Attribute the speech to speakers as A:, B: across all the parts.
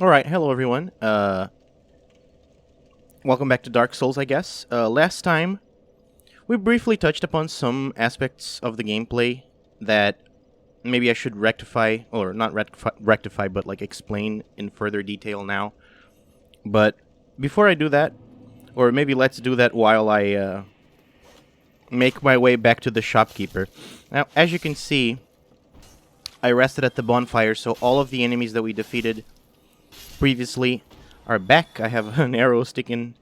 A: Alright, hello everyone. Welcome back to Dark Souls, I guess. Last time, we briefly touched upon some aspects of the gameplay that maybe I should rectify, or not rectify, but like explain in further detail now. But before I do that, or maybe let's do that while I make my way back to the shopkeeper. Now, as you can see, I rested at the bonfire, so all of the enemies that we defeated previously are back. I have an arrow sticking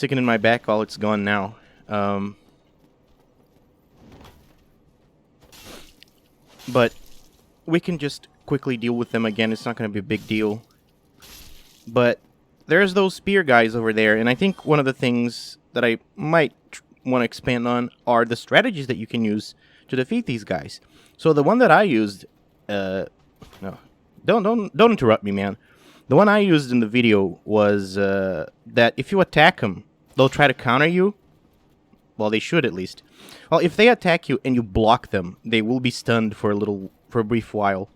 A: in my back. All it's gone now. But we can just quickly deal with them again. It's not going to be a big deal. But there's those spear guys over there, and I think one of the things that I might want to expand on are the strategies that you can use to defeat these guys. So the one that I used, no, don't interrupt me, man. The one I used in the video was that if you attack them, they'll try to counter you. Well, they should at least. Well, if they attack you and you block them, they will be stunned for a brief while.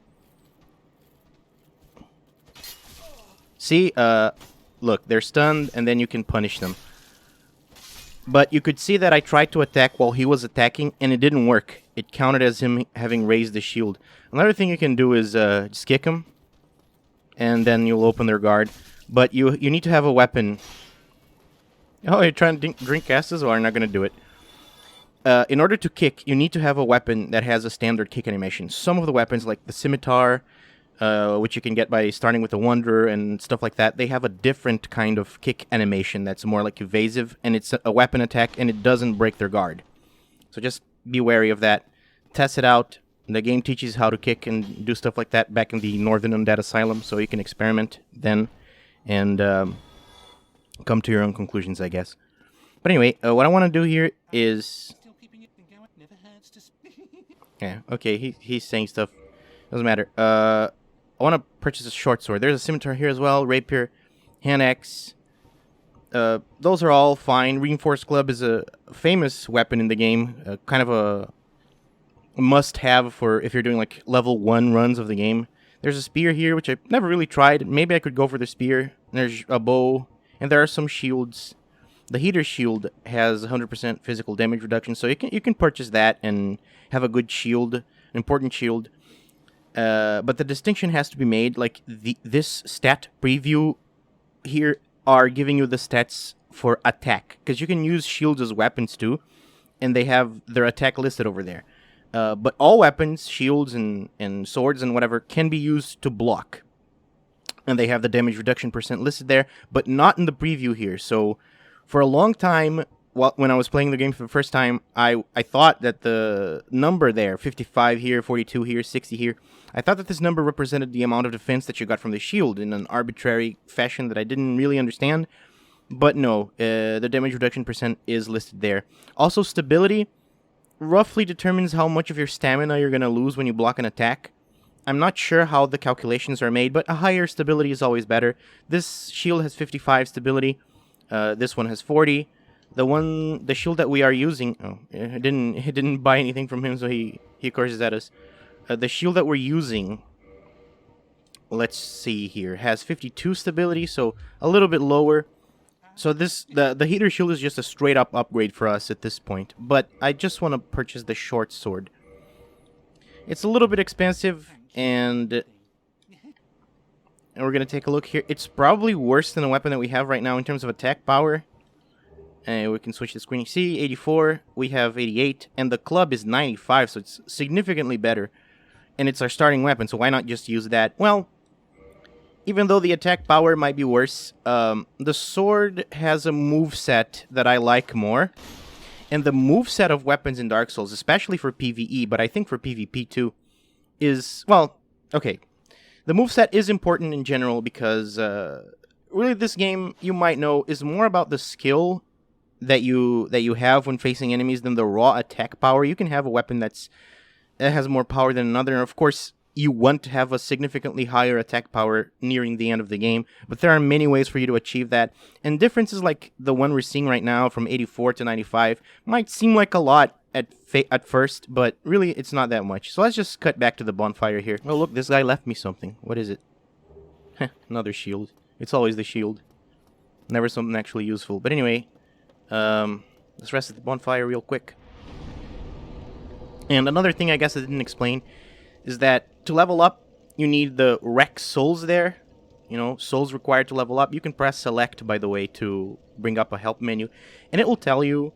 A: See, look, they're stunned, and then you can punish them. But you could see that I tried to attack while he was attacking, and it didn't work. It counted as him having raised the shield. Another thing you can do is just kick him, and then you'll open their guard. But you need to have a weapon. Oh, you're trying to drink gases? Well, I'm not going to do it. In order to kick, you need to have a weapon that has a standard kick animation. Some of the weapons, like the scimitar, which you can get by starting with the Wanderer and stuff like that, they have a different kind of kick animation that's more like evasive, and it's a weapon attack, and it doesn't break their guard. So just be wary of that. Test it out. The game teaches how to kick and do stuff like that back in the Northern Undead Asylum, so you can experiment then and come to your own conclusions, I guess. But anyway, what I want to do here is... Yeah, okay, he's saying stuff. Doesn't matter. I want to purchase a short sword. There's a scimitar here as well, rapier, hand axe. Those are all fine. Reinforced club is a famous weapon in the game, kind of a must-have for if you're doing like level 1 runs of the game. There's a spear here, which I've never really tried. Maybe I could go for the spear. There's a bow, and there are some shields. The heater shield has 100% physical damage reduction, so you can purchase that and have a good shield, an important shield. But the distinction has to be made. Like this stat preview here are giving you the stats for attack, because you can use shields as weapons too, and they have their attack listed over there. But all weapons, shields and swords and whatever, can be used to block. And they have the damage reduction percent listed there, but not in the preview here. So for a long time, when I was playing the game for the first time, I thought that the number there, 55 here, 42 here, 60 here, I thought that this number represented the amount of defense that you got from the shield in an arbitrary fashion that I didn't really understand. But no, the damage reduction percent is listed there. Also, stability roughly determines how much of your stamina you're going to lose when you block an attack. I'm not sure how the calculations are made, but a higher stability is always better. This shield has 55 stability. This one has 40. The shield that we are using... Oh, it didn't buy anything from him, so he curses at us. The shield that we're using... Let's see here. Has 52 stability, so a little bit lower. So the heater shield is just a straight up upgrade for us at this point. But I just want to purchase the short sword. It's a little bit expensive, and we're going to take a look here. It's probably worse than the weapon that we have right now in terms of attack power. And we can switch the screen. See, 84, we have 88, and the club is 95, so it's significantly better. And it's our starting weapon, so why not just use that? Well, even though the attack power might be worse, the sword has a moveset that I like more. And the moveset of weapons in Dark Souls, especially for PvE, but I think for PvP too, is, well, okay. The moveset is important in general because really this game, you might know, is more about the skill that you have when facing enemies than the raw attack power. You can have a weapon that has more power than another, and of course you want to have a significantly higher attack power nearing the end of the game, but there are many ways for you to achieve that, and differences like the one we're seeing right now from 84 to 95 might seem like a lot at first, but really it's not that much. So let's just cut back to the bonfire here. Oh look, this guy left me something. What is it? Another shield. It's always the shield. Never something actually useful. But anyway, let's rest at the bonfire real quick. And another thing I guess I didn't explain is that to level up, you need the Rex souls there. You know, souls required to level up. You can press select, by the way, to bring up a help menu. And it will tell you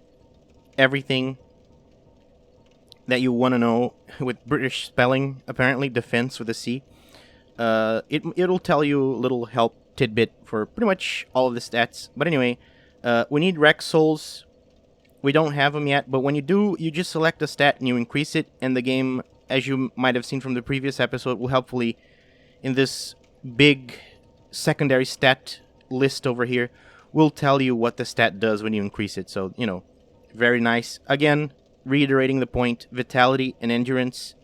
A: everything that you want to know with British spelling, apparently, defense with a C. It'll tell you a little help tidbit for pretty much all of the stats. But anyway, we need Rex souls. We don't have them yet, but when you do, you just select a stat and you increase it, and the game, as you might have seen from the previous episode, will helpfully, in this big secondary stat list over here, will tell you what the stat does when you increase it. So, you know, very nice. Again, reiterating the point, vitality and endurance,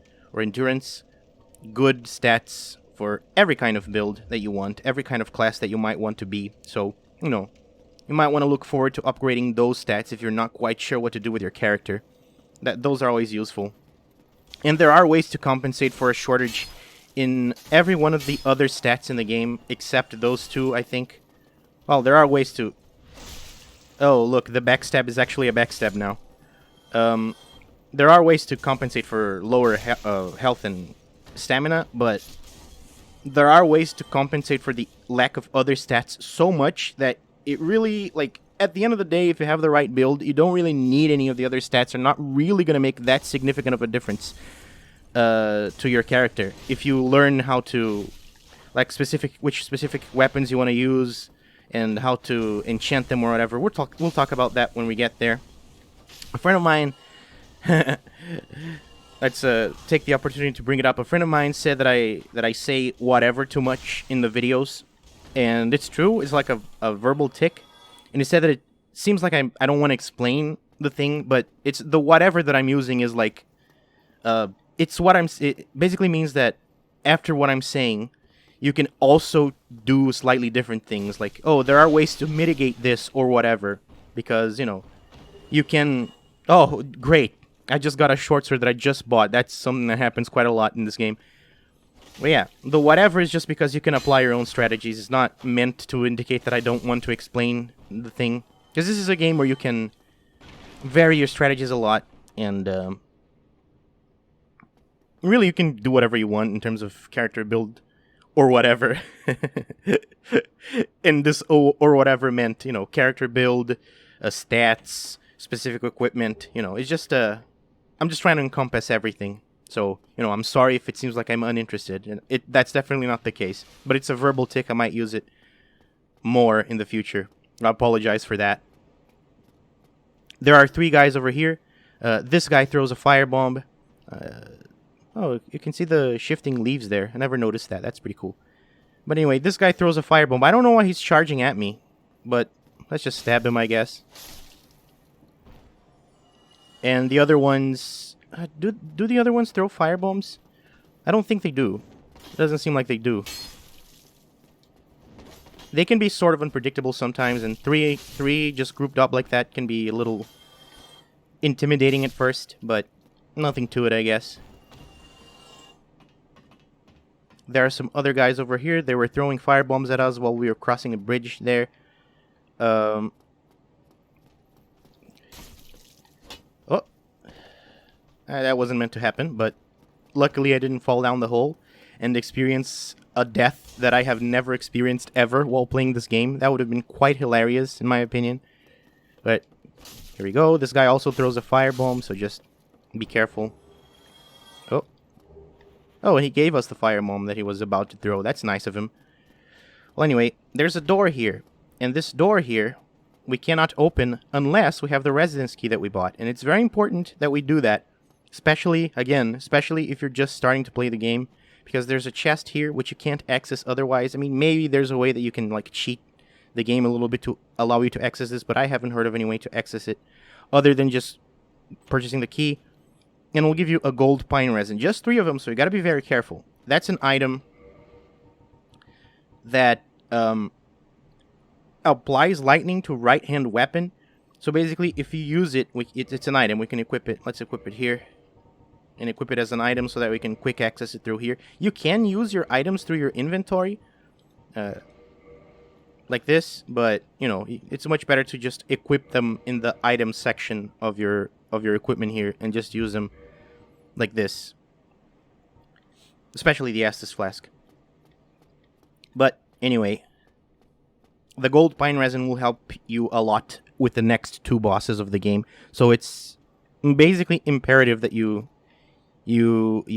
A: good stats for every kind of build that you want, every kind of class that you might want to be. So, you know, you might want to look forward to upgrading those stats if you're not quite sure what to do with your character. Those are always useful. And there are ways to compensate for a shortage in every one of the other stats in the game, except those two, I think. Well, there are ways to... Oh, look, the backstab is actually a backstab now. There are ways to compensate for lower health and stamina, but there are ways to compensate for the lack of other stats so much that it really, like, at the end of the day, if you have the right build, you don't really need any of the other stats. They're not really going to make that significant of a difference to your character. If you learn how to, like, which specific weapons you want to use and how to enchant them or whatever, we'll talk about that when we get there. A friend of mine, let's take the opportunity to bring it up. A friend of mine said that I say whatever too much in the videos. And it's true. It's like a verbal tick. And he said that it seems like I don't want to explain the thing, but it's the whatever that I'm using is like, it's what it basically means that after what I'm saying, you can also do slightly different things. Like, oh, there are ways to mitigate this or whatever. Because, you know, you can... Oh, great. I just got a short sword that I just bought. That's something that happens quite a lot in this game. But yeah, the whatever is just because you can apply your own strategies. It's not meant to indicate that I don't want to explain the thing. Because this is a game where you can vary your strategies a lot. And really, you can do whatever you want in terms of character build or whatever. And this or whatever meant, you know, character build, stats, specific equipment. You know, it's just... I'm just trying to encompass everything. So, you know, I'm sorry if it seems like I'm uninterested. And that's definitely not the case. But it's a verbal tick. I might use it more in the future. I apologize for that. There are 3 guys over here. This guy throws a firebomb. Oh, you can see the shifting leaves there. I never noticed that. That's pretty cool. But anyway, this guy throws a firebomb. I don't know why he's charging at me. But let's just stab him, I guess. And the other ones... do the other ones throw firebombs? I don't think they do. It doesn't seem like they do. They can be sort of unpredictable sometimes, and three just grouped up like that can be a little intimidating at first, but nothing to it, I guess. There are some other guys over here. They were throwing firebombs at us while we were crossing a bridge there. Oh. That wasn't meant to happen, but luckily I didn't fall down the hole and experience a death that I have never experienced ever while playing this game. That would have been quite hilarious, in my opinion. But here we go. This guy also throws a firebomb, so just be careful. Oh. Oh, and he gave us the firebomb that he was about to throw. That's nice of him. Well, anyway, there's a door here. And this door here, we cannot open unless we have the residence key that we bought. And it's very important that we do that. Especially if you're just starting to play the game. Because there's a chest here which you can't access otherwise. I mean, maybe there's a way that you can, like, cheat the game a little bit to allow you to access this. But I haven't heard of any way to access it other than just purchasing the key. And we'll give you a gold pine resin. Just 3 of them, so you gotta be very careful. That's an item that applies lightning to right-hand weapon. So basically, if you use it, it's an item. We can equip it. Let's equip it here. And equip it as an item so that we can quick access it through here. You can use your items through your inventory. like this, but you know, it's much better to just equip them in the item section of your equipment here and just use them like this, especially the Estus flask. But anyway, the gold pine resin will help you a lot with the next 2 bosses of the game, so it's basically imperative that you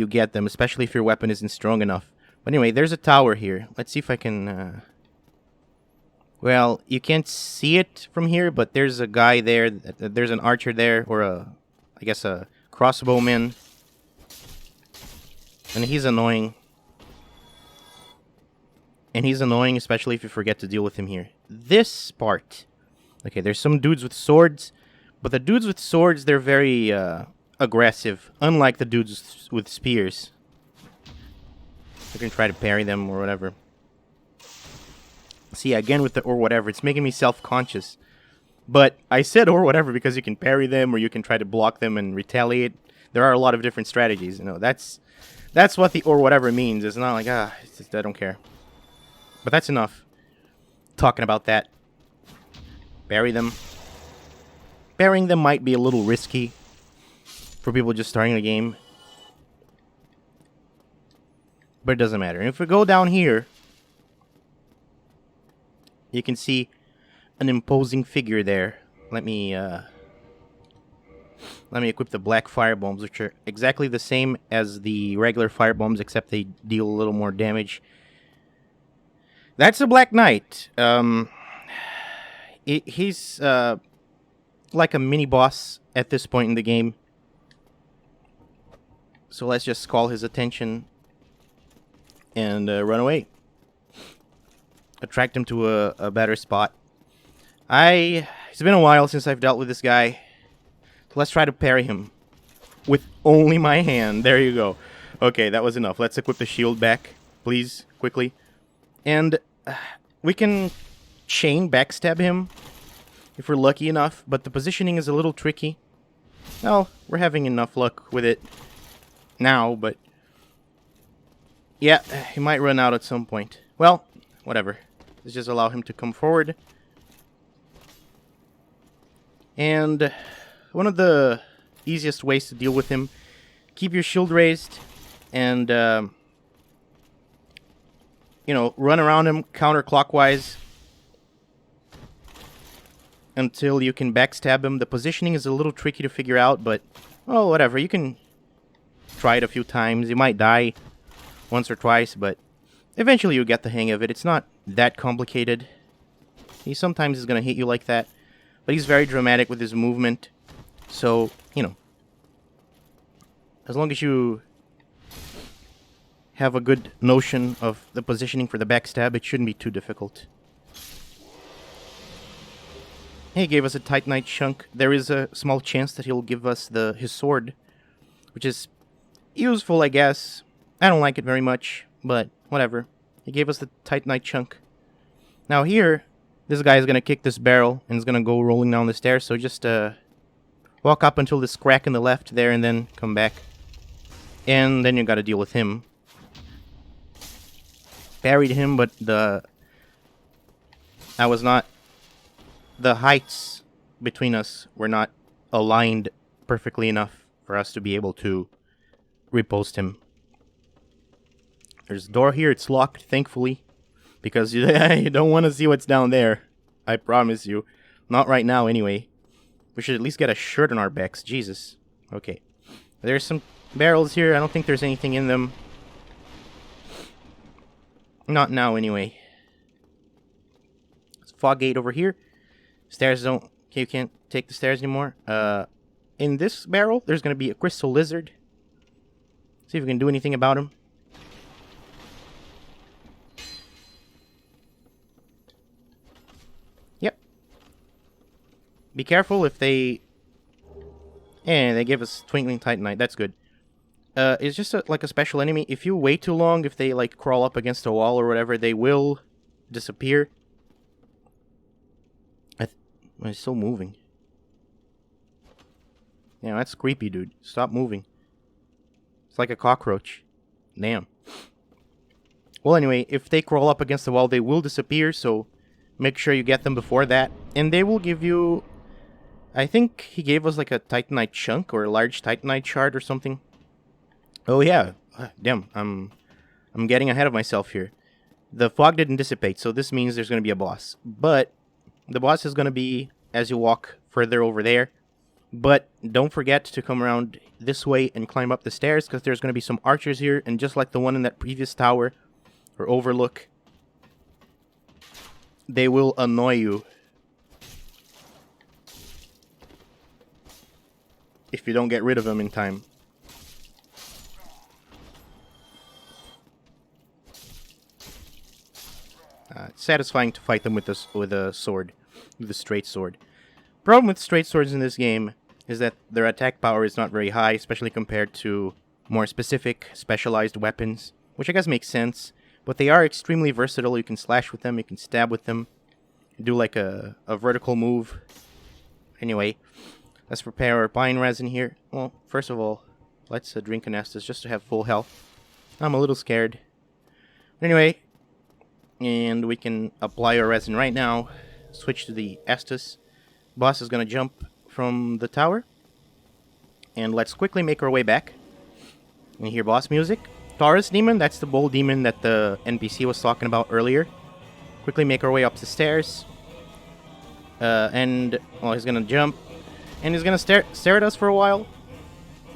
A: get them, especially if your weapon isn't strong enough. But anyway, there's a tower here. Let's see if I can well, you can't see it from here, but there's a guy there. There's an archer there, or I guess a crossbowman. And he's annoying. And he's annoying, especially if you forget to deal with him here. This part. Okay, there's some dudes with swords. But the dudes with swords, they're very aggressive. Unlike the dudes with spears. You can try to parry them or whatever. See, again with the or whatever, it's making me self-conscious. But I said or whatever because you can parry them or you can try to block them and retaliate. There are a lot of different strategies, you know. That's what the or whatever means. It's not like, it's just, I don't care. But that's enough talking about that. Parry them. Parrying them might be a little risky for people just starting the game. But it doesn't matter. And if we go down here, you can see an imposing figure there. Let me equip the black fire bombs, which are exactly the same as the regular fire bombs, except they deal a little more damage. That's a Black Knight. He's like a mini boss at this point in the game. So let's just call his attention and run away. Attract him to a better spot. It's been a while since I've dealt with this guy. So let's try to parry him. With only my hand. There you go. Okay, that was enough. Let's equip the shield back. Please, quickly. And we can chain backstab him. If we're lucky enough. But the positioning is a little tricky. Well, we're having enough luck with it now, but yeah, he might run out at some point. Well, whatever. Let's just allow him to come forward. And one of the easiest ways to deal with him, keep your shield raised and, you know, run around him counterclockwise until you can backstab him. The positioning is a little tricky to figure out, but, well, whatever. You can try it a few times. You might die once or twice, but eventually you'll get the hang of it. It's not that complicated. He sometimes is going to hit you like that, but he's very dramatic with his movement. So, you know, as long as you have a good notion of the positioning for the backstab, it shouldn't be too difficult. He gave us a Titanite chunk. There is a small chance that he'll give us his sword, which is useful, I guess. I don't like it very much, but whatever. He gave us the Titanite chunk. Now here, this guy is going to kick this barrel and is going to go rolling down the stairs, so just walk up until this crack in the left there and then come back. And then you got to deal with him. Parried him, but the heights between us were not aligned perfectly enough for us to be able to repost him. There's a door here. It's locked, thankfully, because you don't want to see what's down there. I promise you. Not right now, anyway. We should at least get a shirt on our backs. Jesus. Okay. There's some barrels here. I don't think there's anything in them. Not now, anyway. There's a fog gate over here. Stairs don't... Okay, you can't take the stairs anymore. In this barrel, there's going to be a crystal lizard. See if we can do anything about him. Yep. Be careful if they... And they give us Twinkling Titanite. That's good. It's just like a special enemy. If you wait too long, if they like crawl up against a wall or whatever, they will disappear. It's still moving. Yeah, that's creepy, dude. Stop moving. It's like a cockroach. Damn. Well, anyway, if they crawl up against the wall, they will disappear, so make sure you get them before that. And they will give you... I think he gave us like a Titanite chunk or a large Titanite shard or something. Oh yeah, damn, I'm getting ahead of myself here. The fog didn't dissipate, so this means there's going to be a boss. But the boss is going to be as you walk further over there. But don't forget to come around this way and climb up the stairs, because there's going to be some archers here, and just like the one in that previous tower or overlook, they will annoy you if you don't get rid of them in time. It's satisfying to fight them with a sword, with a straight sword. Problem with straight swords in this game is that their attack power is not very high, especially compared to more specific, specialized weapons, which I guess makes sense. But they are extremely versatile. You can slash with them, you can stab with them, do like a vertical move. Anyway, let's prepare our pine resin here. Well, first of all, let's drink an Estus just to have full health. I'm a little scared. Anyway, and we can apply our resin right now. Switch to the Estus. Boss is going to jump from the tower. And let's quickly make our way back. And hear boss music. Taurus Demon, that's the bold demon that the NPC was talking about earlier. Quickly make our way up the stairs. And, well, he's going to jump. And he's going to stare at us for a while.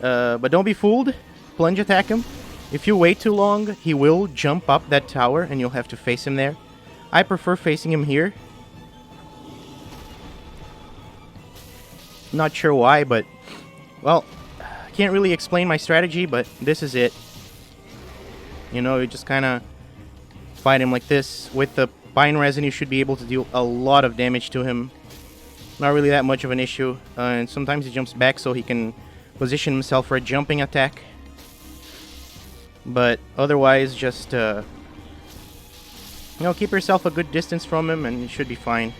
A: But don't be fooled. Plunge attack him. If you wait too long, he will jump up that tower and you'll have to face him there. I prefer facing him here. Not sure why, but, well, I can't really explain my strategy, but this is it. You know, you just kind of fight him like this. With the pine resin, you should be able to deal a lot of damage to him. Not really that much of an issue. And sometimes he jumps back so he can position himself for a jumping attack. But otherwise, just, you know, keep yourself a good distance from him and you should be fine.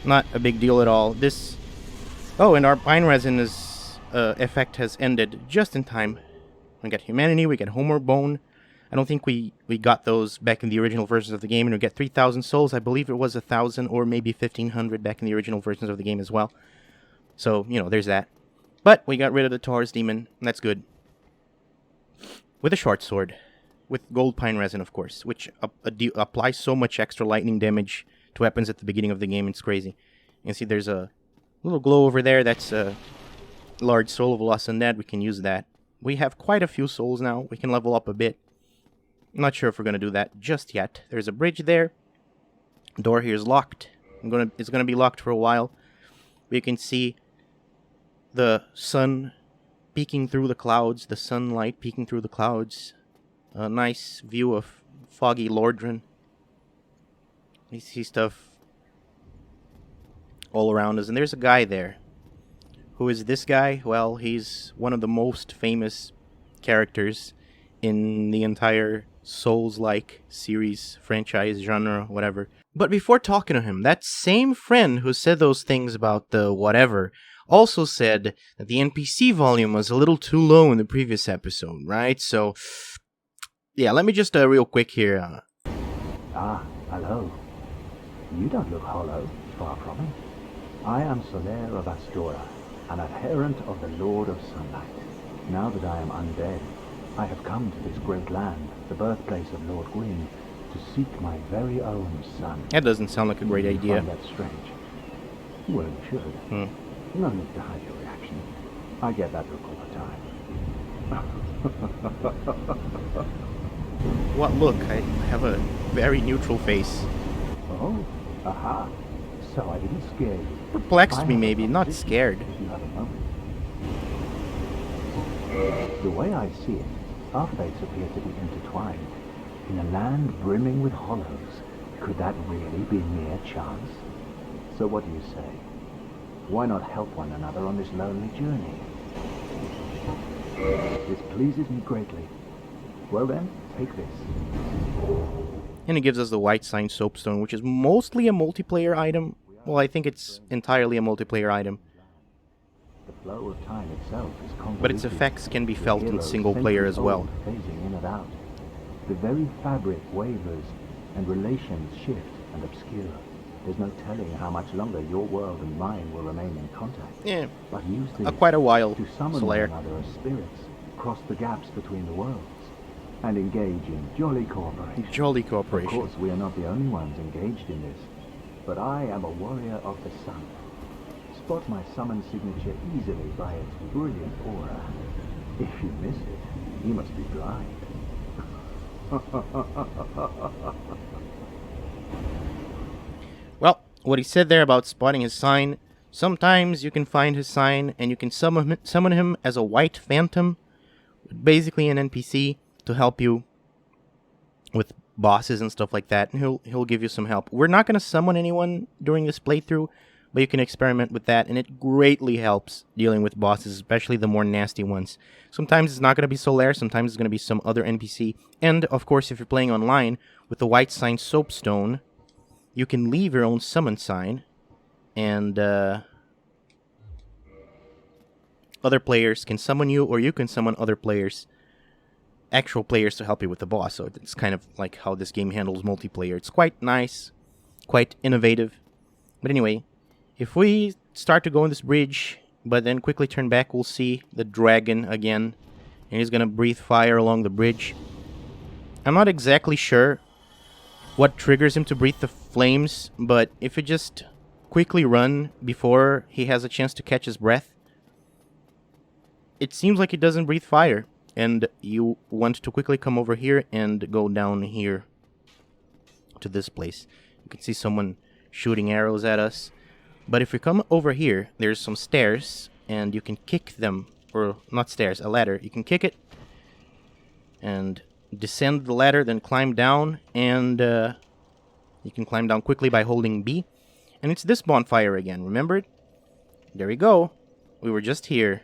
A: Not a big deal at all. This... Oh, and our pine resin effect has ended just in time. We got humanity, we got homeward bone. I don't think we got those back in the original versions of the game. And we get 3,000 souls. I believe it was 1,000 or maybe 1,500 back in the original versions of the game as well. So, you know, there's that. But we got rid of the Taurus Demon. And that's good. With a short sword. With gold pine resin, of course. Which applies so much extra lightning damage to weapons at the beginning of the game. It's crazy. You can see there's a little glow over there. That's a large soul of Lost Undead. We can use that. We have quite a few souls now. We can level up a bit. I'm not sure if we're going to do that just yet. There's a bridge there. Door here is locked. It's going to be locked for a while. We can see the sun peeking through the clouds. The sunlight peeking through the clouds. A nice view of foggy Lordran. We see stuff all around us. And there's a guy there. Who is this guy? Well, he's one of the most famous characters in the entire Souls-like series, franchise, genre, whatever. But before talking to him, that same friend who said those things about the whatever also said that the NPC volume was a little too low in the previous episode, right? So, yeah, let me just real quick here.
B: Hello. You don't look hollow, far from it. I am Solaire of Astora, an adherent of the Lord of Sunlight. Now that I am undead, I have come to this great land, the birthplace of Lord Gwyn, to seek my very own son.
A: That doesn't sound like a great idea.
B: Find that strange? Well, you should. No need to hide your reaction. I get that look all the time.
A: What look? I have a very neutral face.
B: Oh, aha. So I didn't scare you.
A: Perplexed me, maybe, not scared.
B: If you have a moment. The way I see it, our fates appear to be intertwined. In a land brimming with hollows, could that really be mere chance? So what do you say? Why not help one another on this lonely journey? This pleases me greatly. Well then, take this.
A: And it gives us the White Sign Soapstone, which is mostly a multiplayer item. Well, I think it's entirely a multiplayer item.
B: The flow of time itself is convoluted.
A: But its effects can be felt in single player as well.
B: Phasing in and out. The very fabric wavers, and relations shift and obscure. There's no telling how much longer your world and mine will remain in contact.
A: Yeah,
B: But use this
A: quite a while,
B: to summon
A: Solaire.
B: one another as spirits, cross the gaps between the worlds, and engage in jolly cooperation.
A: Jolly
B: Of
A: cooperation.
B: course, we are not the only ones engaged in this, but I am a warrior of the sun. Spot my summon signature easily by its brilliant aura. If you miss it, you must be blind.
A: Well, what he said there about spotting his sign, sometimes you can find his sign and you can summon him as a white phantom, basically an NPC, to help you with bosses and stuff like that, and he'll give you some help. We're not going to summon anyone during this playthrough, but you can experiment with that, and it greatly helps dealing with bosses, especially the more nasty ones. Sometimes it's not going to be Solaire, sometimes it's going to be some other NPC, and of course if you're playing online with the white sign soapstone, you can leave your own summon sign, and other players can summon you, or you can summon other players, actual players, to help you with the boss. So it's kind of like how this game handles multiplayer. It's quite nice, quite innovative. But anyway, if we start to go on this bridge, but then quickly turn back, we'll see the dragon again, and he's gonna breathe fire along the bridge. I'm not exactly sure what triggers him to breathe the flames, but if you just quickly run before he has a chance to catch his breath, it seems like he doesn't breathe fire, and you want to quickly come over here and go down here to this place. You can see someone shooting arrows at us, but if we come over here, there's some stairs, and you can kick them, or not stairs, a ladder. You can kick it and descend the ladder, then climb down, and you can climb down quickly by holding B. And it's this bonfire again, remember it? There we go. We were just here.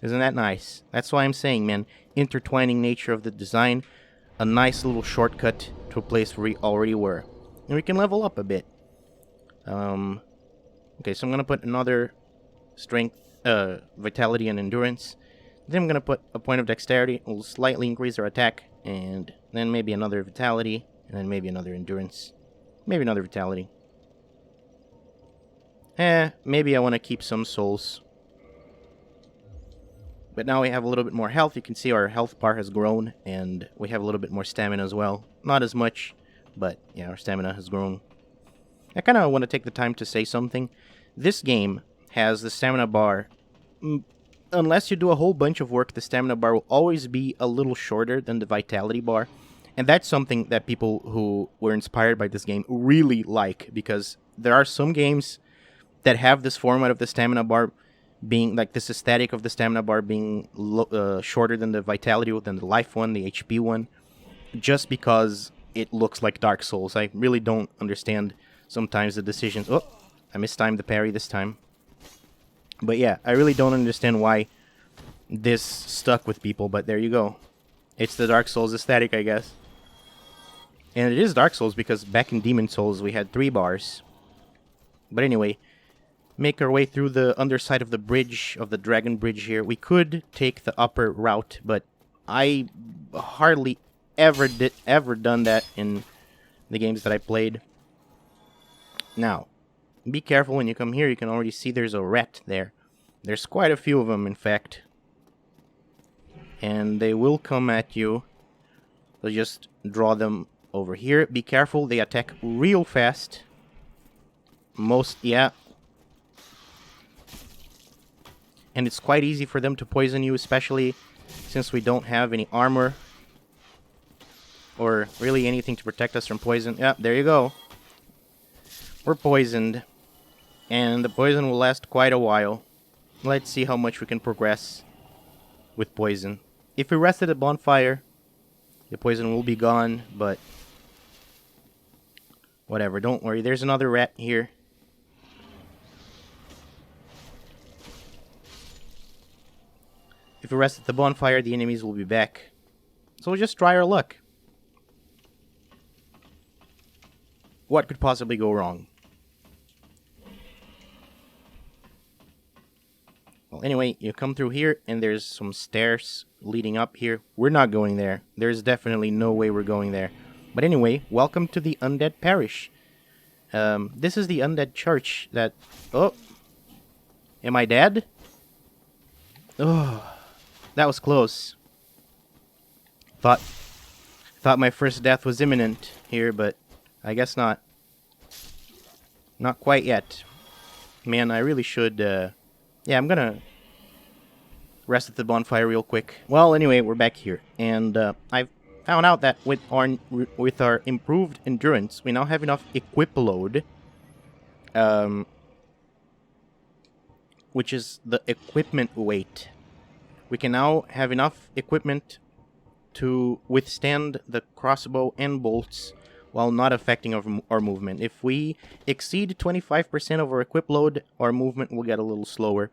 A: Isn't that nice? That's why I'm saying, man, intertwining nature of the design, a nice little shortcut to a place where we already were. And we can level up a bit. Okay, so I'm gonna put another strength, vitality and endurance. Then I'm gonna put a point of dexterity. We'll slightly increase our attack, and then maybe another vitality, and then maybe another endurance. Maybe another vitality. Maybe I want to keep some souls. But now we have a little bit more health. You can see our health bar has grown, and we have a little bit more stamina as well. Not as much, but yeah, our stamina has grown. I kind of want to take the time to say something. This game has the stamina bar. Unless you do a whole bunch of work, the stamina bar will always be a little shorter than the vitality bar. And that's something that people who were inspired by this game really like, because there are some games that have this format of the stamina bar being, like this aesthetic of the stamina bar being shorter than the vitality, than the life one, the HP one, just because it looks like Dark Souls. I really don't understand sometimes the decisions. Oh, I mistimed the parry this time. But yeah, I really don't understand why this stuck with people, but there you go. It's the Dark Souls aesthetic, I guess. And it is Dark Souls because back in Demon Souls we had 3 bars. But anyway, make our way through the underside of the bridge, of the dragon bridge here. We could take the upper route, but I hardly ever done that in the games that I played. Now, be careful when you come here. You can already see there's a rat there. There's quite a few of them, in fact. And they will come at you. So just draw them over here. Be careful, they attack real fast. Yeah. And it's quite easy for them to poison you, especially since we don't have any armor. Or really anything to protect us from poison. Yeah, there you go. We're poisoned. And the poison will last quite a while. Let's see how much we can progress with poison. If we rest at a bonfire, the poison will be gone, but whatever, don't worry. There's another rat here. If we rest at the bonfire, the enemies will be back. So we'll just try our luck. What could possibly go wrong? Well, anyway, you come through here, and there's some stairs leading up here. We're not going there. There's definitely no way we're going there. But anyway, welcome to the Undead Parish. This is the Undead Church that... Oh! Am I dead? Oh, that was close. Thought my first death was imminent here, but I guess not. Not quite yet. Man, I really should, yeah, I'm gonna rest at the bonfire real quick. Well, anyway, we're back here, and I've found out that with our improved endurance, we now have enough equip load, which is the equipment weight. We can now have enough equipment to withstand the crossbow and bolts while not affecting our movement. If we exceed 25% of our equip load, our movement will get a little slower.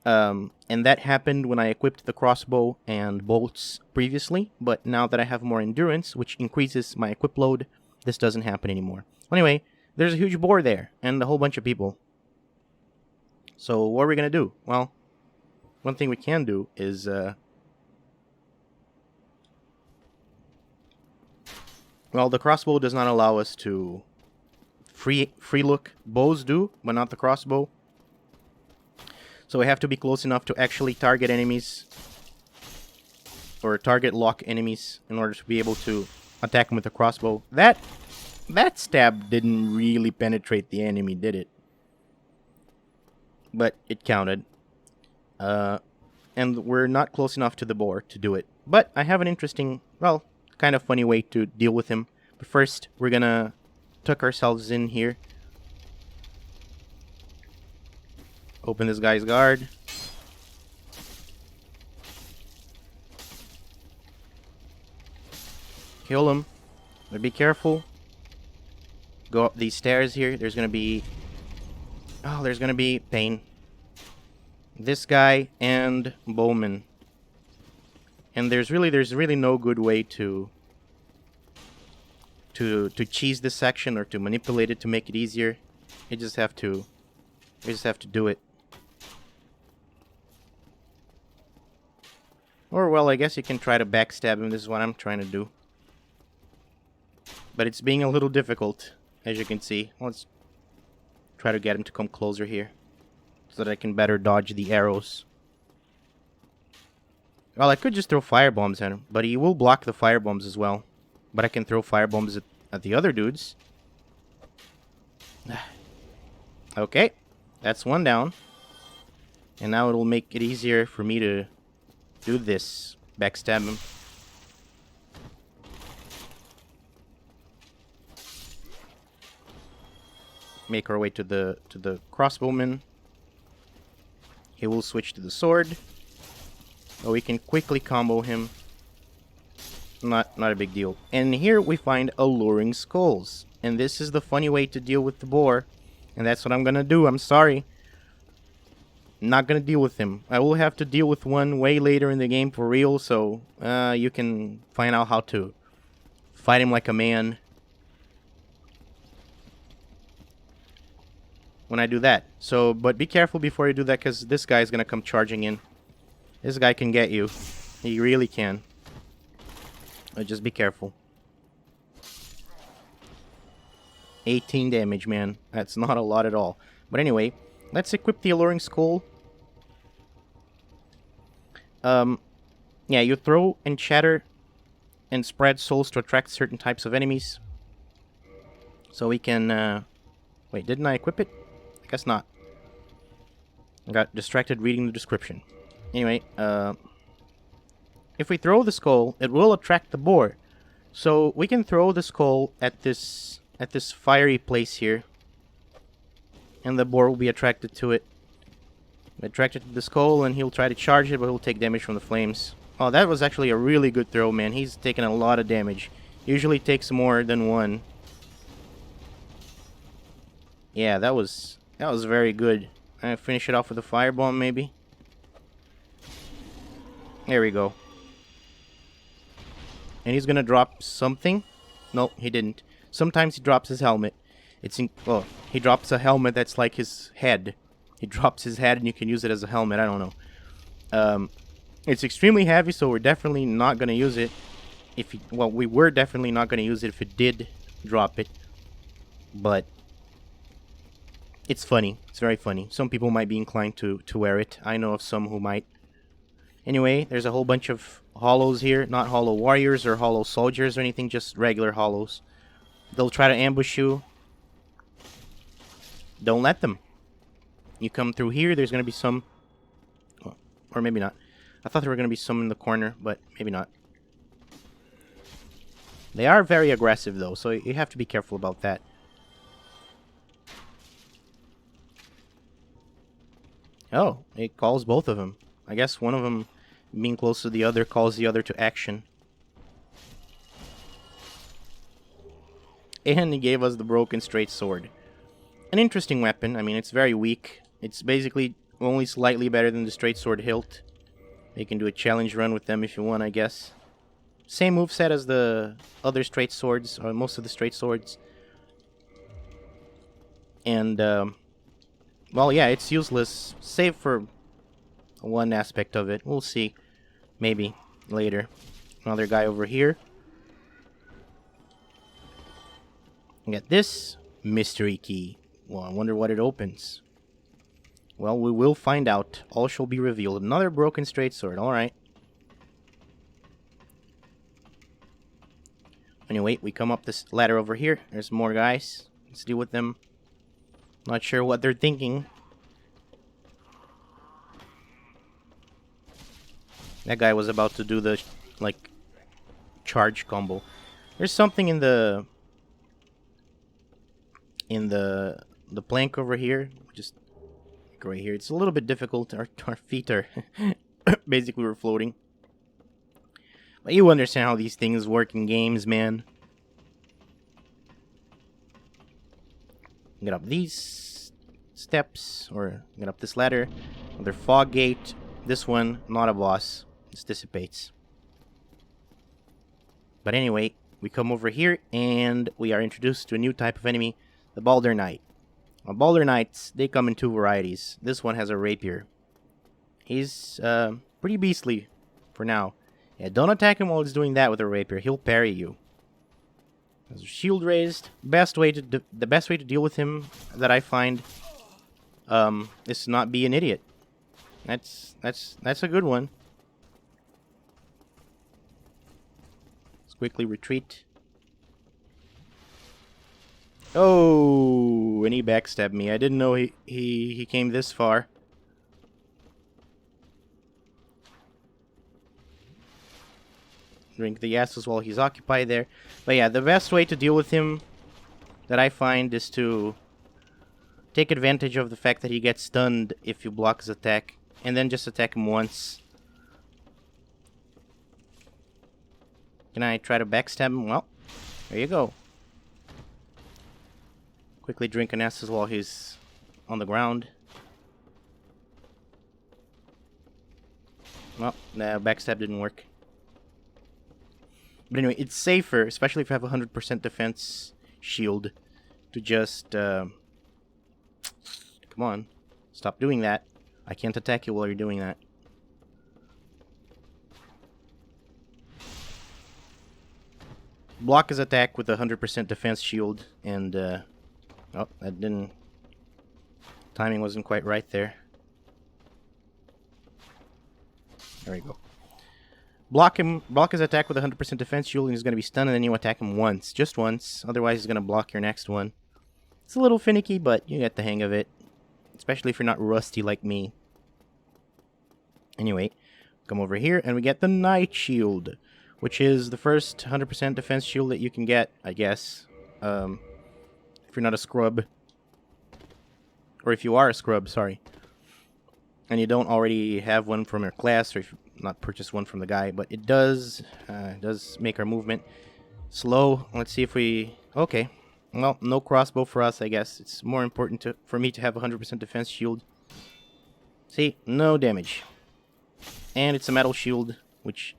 A: And that happened when I equipped the crossbow and bolts previously, but now that I have more endurance, which increases my equip load, this doesn't happen anymore. Anyway, there's a huge boar there, and a whole bunch of people. So what are we going to do? Well, one thing we can do is... Well, the crossbow does not allow us to free look. Bows do, but not the crossbow. So we have to be close enough to actually target enemies, or target lock enemies, in order to be able to attack them with the crossbow. That stab didn't really penetrate the enemy, did it? But it counted. And we're not close enough to the boar to do it. But I have an interesting, well, kind of funny way to deal with him. But first, we're gonna tuck ourselves in here. Open this guy's guard. Kill him. But be careful. Go up these stairs here. There's gonna be... Oh, there's gonna be pain. This guy and Bowman. And there's really no good way to cheese this section or to manipulate it to make it easier. You just have to do it. Or well, I guess you can try to backstab him. This is what I'm trying to do. But it's being a little difficult, as you can see. Let's try to get him to come closer here so that I can better dodge the arrows. Well, I could just throw firebombs at him, but he will block the firebombs as well. But I can throw firebombs at the other dudes. Okay, that's one down. And now it'll make it easier for me to do this. Backstab him. Make our way to the crossbowman. He will switch to the sword. But we can quickly combo him. Not a big deal. And here we find alluring skulls. And this is the funny way to deal with the boar. And that's what I'm gonna do. I'm sorry. Not gonna deal with him. I will have to deal with one way later in the game for real. So you can find out how to fight him like a man when I do that. So, but be careful before you do that, because this guy is gonna come charging in. This guy can get you. He really can. But just be careful. 18 damage, man. That's not a lot at all. But anyway, let's equip the alluring skull. Yeah, you throw and shatter and spread souls to attract certain types of enemies. So we can... Wait, didn't I equip it? I guess not. I got distracted reading the description. Anyway, if we throw the skull, it will attract the boar. So we can throw the skull at this fiery place here, and the boar will be attracted to it. Attracted to the skull, and he'll try to charge it, but he'll take damage from the flames. Oh, that was actually a really good throw, man. He's taken a lot of damage. Usually takes more than one. Yeah, that was very good. Finish it off with a firebomb, maybe. There we go. And he's gonna drop something. No, he didn't. Sometimes he drops his helmet. Well, he drops a helmet that's like his head. He drops his head and you can use it as a helmet. I don't know. It's extremely heavy, so we're definitely not going to use it. Well, we were definitely not going to use it if it did drop it. But it's funny. It's very funny. Some people might be inclined to wear it. I know of some who might. Anyway, there's a whole bunch of hollows here. Not hollow warriors or hollow soldiers or anything, just regular hollows. They'll try to ambush you. Don't let them. You come through here, there's going to be some... Or maybe not. I thought there were going to be some in the corner, but maybe not. They are very aggressive, though, so you have to be careful about that. Oh, it calls both of them. I guess one of them, being close to the other, calls the other to action. And he gave us the broken straight sword. An interesting weapon. I mean, it's very weak. It's basically only slightly better than the straight sword hilt. You can do a challenge run with them if you want, I guess. Same moveset as the other straight swords, or most of the straight swords. And, well, yeah, it's useless, save for one aspect of it. We'll see. Maybe later. Another guy over here. We got this mystery key. Well, I wonder what it opens. Well, we will find out. All shall be revealed. Another broken straight sword. Alright. Anyway, we come up this ladder over here. There's more guys. Let's deal with them. Not sure what they're thinking. That guy was about to do the, like, charge combo. There's something in the plank over here. Just right here. It's a little bit difficult. Our feet are basically we're floating. But you understand how these things work in games, man. Get up these steps, or get up this ladder. Another fog gate. This one, not a boss. This dissipates. But anyway, we come over here, and we are introduced to a new type of enemy, the Balder Knight. Now, Balder Knights, they come in two varieties. This one has a rapier. He's pretty beastly for now. Yeah, don't attack him while he's doing that with a rapier. He'll parry you. There's a shield raised. The best way to deal with him that I find is to not be an idiot. That's a good one. Let's quickly retreat. Oh, and he backstabbed me. I didn't know he came this far. Drink the asses while he's occupied there. But yeah, the best way to deal with him that I find is to take advantage of the fact that he gets stunned if you block his attack, and then just attack him once. Can I try to backstab him? Well, there you go. Quickly drink an asses while he's on the ground. Well, the backstab didn't work. But anyway, it's safer, especially if you have a 100% defense shield, to just, come on, stop doing that. I can't attack you while you're doing that. Block his attack with a 100% defense shield, and, oh, that didn't, timing wasn't quite right there. There we go. Block his attack with a 100% defense shield, and he's going to be stunned, and then you attack him once. Just once. Otherwise, he's going to block your next one. It's a little finicky, but you get the hang of it. Especially if you're not rusty like me. Anyway, come over here, and we get the Night Shield, which is the first 100% defense shield that you can get, I guess. If you're not a scrub. Or if you are a scrub, sorry. And you don't already have one from your class, or if not purchased one from the guy, but it does make our movement slow. Let's see if we... Okay. Well, no crossbow for us, I guess. It's more important for me to have a 100% defense shield. See? No damage. And it's a metal shield, which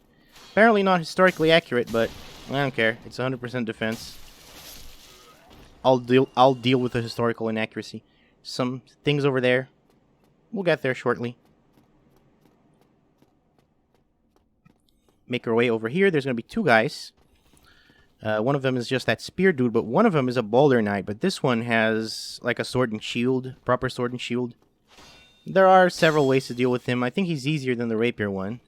A: apparently not historically accurate, but I don't care. It's 100% defense. I'll deal with the historical inaccuracy. Some things over there. we'll get there shortly. Make our way over here. There's going to be two guys. One of them is just that spear dude, but one of them is a boulder knight. But this one has like a sword and shield, proper sword and shield. There are several ways to deal with him. I think he's easier than the rapier one.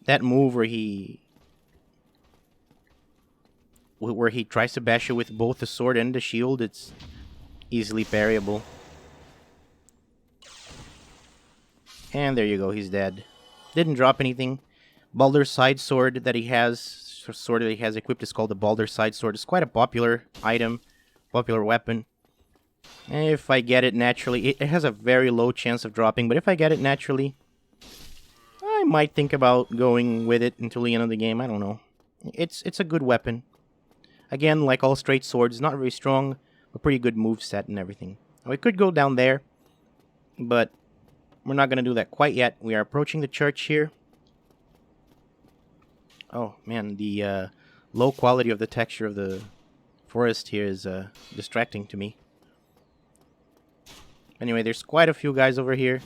A: That move where he tries to bash you with both the sword and the shield, it's easily parryable. And there you go, he's dead. Didn't drop anything. Baldur's side sword that he has, equipped is called the Baldur's side sword. It's quite a popular item, popular weapon. And if I get it naturally, it has a very low chance of dropping, but if I get it naturally, I might think about going with it until the end of the game. I don't know. It's a good weapon. Again, like all straight swords, not very strong, but pretty good moveset and everything. We could go down there, but we're not going to do that quite yet. We are approaching the church here. Oh, man, the low quality of the texture of the forest here is distracting to me. Anyway, there's quite a few guys over here.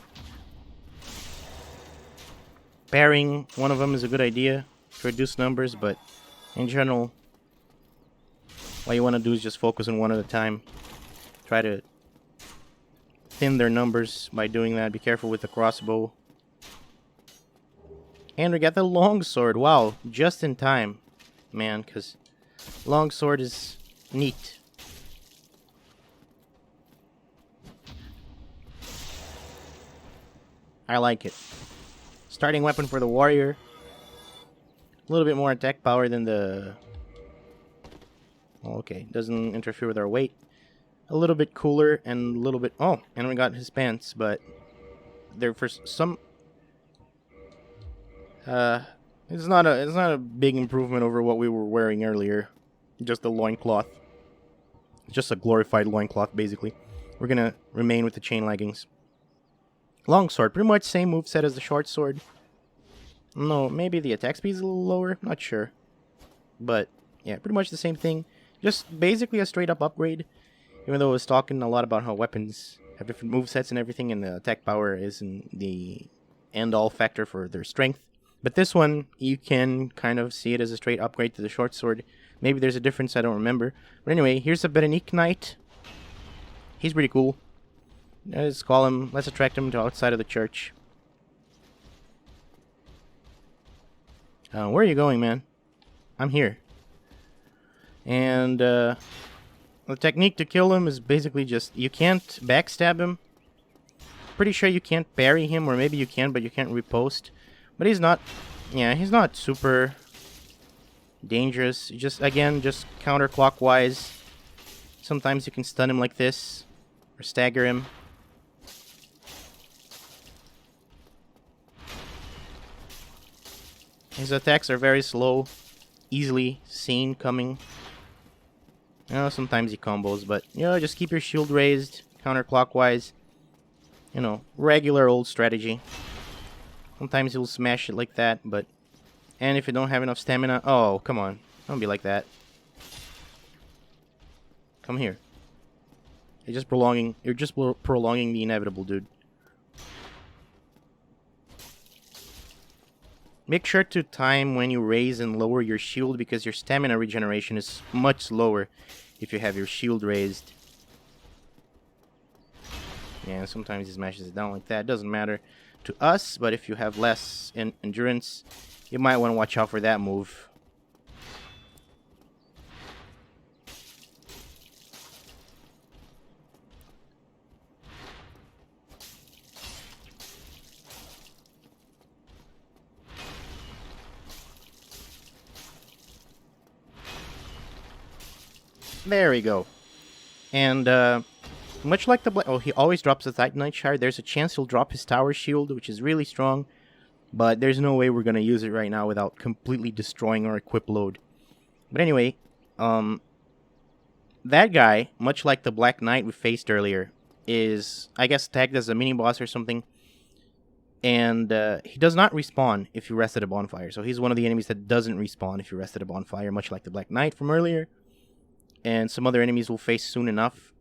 A: Parrying one of them is a good idea to reduce numbers, but in general, what you want to do is just focus on one at a time. Try to thin their numbers by doing that. Be careful with the crossbow. And we got the longsword. Wow, just in time, man, because longsword is neat. I like it. Starting weapon for the warrior. A little bit more attack power than the... Okay, doesn't interfere with our weight. A little bit cooler and a little bit... Oh, and we got his pants, but they're for some... it's not a big improvement over what we were wearing earlier. Just the loincloth. Just a glorified loincloth, basically. We're gonna remain with the chain leggings. Longsword, pretty much same moveset as the short sword. No, maybe the attack speed is a little lower, not sure. But, yeah, pretty much the same thing. Just basically a straight up upgrade. Even though I was talking a lot about how weapons have different movesets and everything, and the attack power isn't the end-all factor for their strength. But this one, you can kind of see it as a straight upgrade to the short sword. Maybe there's a difference, I don't remember. But anyway, here's a Berenique Knight. He's pretty cool. Let's call him, let's attract him to outside of the church. Where are you going, man? I'm here. And the technique to kill him is basically just, you can't backstab him. Pretty sure you can't parry him, or maybe you can, but you can't riposte. But he's not, yeah, he's not super dangerous. You just, again, just counterclockwise. Sometimes you can stun him like this, or stagger him. His attacks are very slow, easily seen coming. You know, sometimes he combos, but, you know, just keep your shield raised, counterclockwise. You know, regular old strategy. Sometimes he'll smash it like that, but... And if you don't have enough stamina... Oh, come on. Don't be like that. Come here. You're just prolonging the inevitable, dude. Make sure to time when you raise and lower your shield, because your stamina regeneration is much slower if you have your shield raised. Yeah, sometimes he smashes it down like that. Doesn't matter to us, but if you have less endurance, you might want to watch out for that move. There we go. And, much like the black... Oh, he always drops the Titanite Shard. There's a chance he'll drop his tower shield, which is really strong. But there's no way we're going to use it right now without completely destroying our equip load. But anyway, that guy, much like the Black Knight we faced earlier, is, I guess, tagged as a mini-boss or something. And he does not respawn if you rest at a bonfire. So he's one of the enemies that doesn't respawn if you rest at a bonfire, much like the Black Knight from earlier. and some other enemies we'll face soon enough.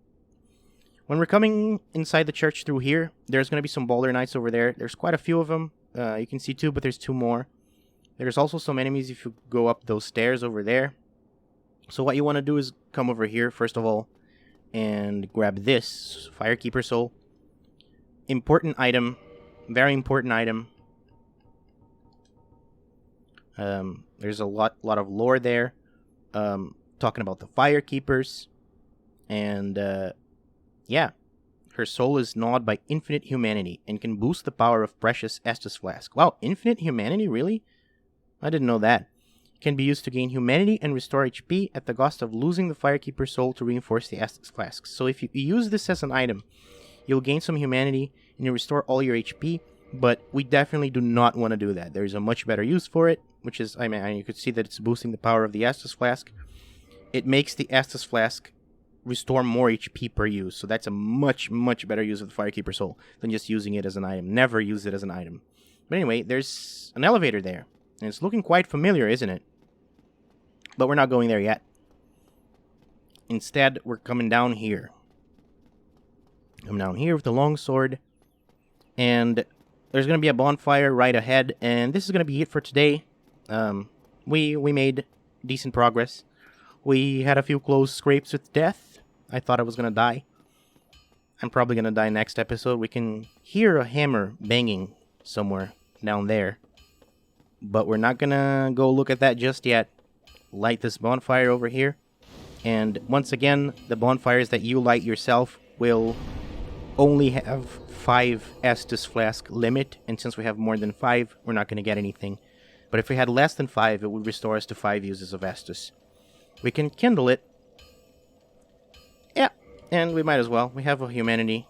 A: When we're coming inside the church through here, there's going to be some boulder knights over there. There's quite a few of them. You can see 2, but there's 2 more. There's also some enemies if you go up those stairs over there. So what you want to do is come over here, first of all, and grab this Firekeeper Soul. Important item. Very important item. There's a lot of lore there. Talking about the Firekeepers. And, yeah. Her soul is gnawed by infinite humanity and can boost the power of precious Estus Flask. Wow, infinite humanity? Really? I didn't know that. It can be used to gain humanity and restore HP at the cost of losing the Firekeeper Soul to reinforce the Estus Flask. So if you use this as an item, you'll gain some humanity and you'll restore all your HP, but we definitely do not want to do that. There's a much better use for it, which is, I mean, you could see that it's boosting the power of the Estus Flask. It makes the Estus Flask restore more HP per use, so that's a much better use of the Firekeeper Soul than just using it as an item. Never use it as an item. But anyway, there's an elevator there, and it's looking quite familiar, isn't it? But we're not going there yet. Instead, we're coming down here. I'm down here with the longsword, and there's going to be a bonfire right ahead, and this is going to be it for today. We made decent progress. We had a few close scrapes with death. I thought I was going to die. I'm probably going to die next episode. We can hear a hammer banging somewhere down there. But we're not going to go look at that just yet. Light this bonfire over here. And once again, the bonfires that you light yourself will only have 5 Estus Flask limit. And since we have more than 5, we're not going to get anything. But if we had less than 5, it would restore us to 5 uses of Estus. We can kindle it. Yeah, and we might as well. We have a humanity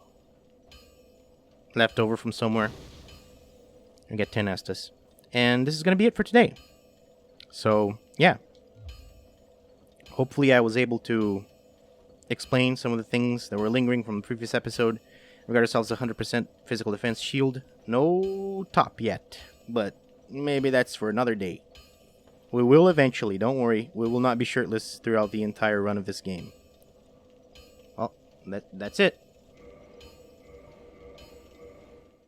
A: left over from somewhere. And get 10 Estus. And this is going to be it for today. So, yeah. Hopefully I was able to explain some of the things that were lingering from the previous episode. We got ourselves a 100% physical defense shield. No top yet, but maybe that's for another day. We will eventually, don't worry. We will not be shirtless throughout the entire run of this game. Well, that's it.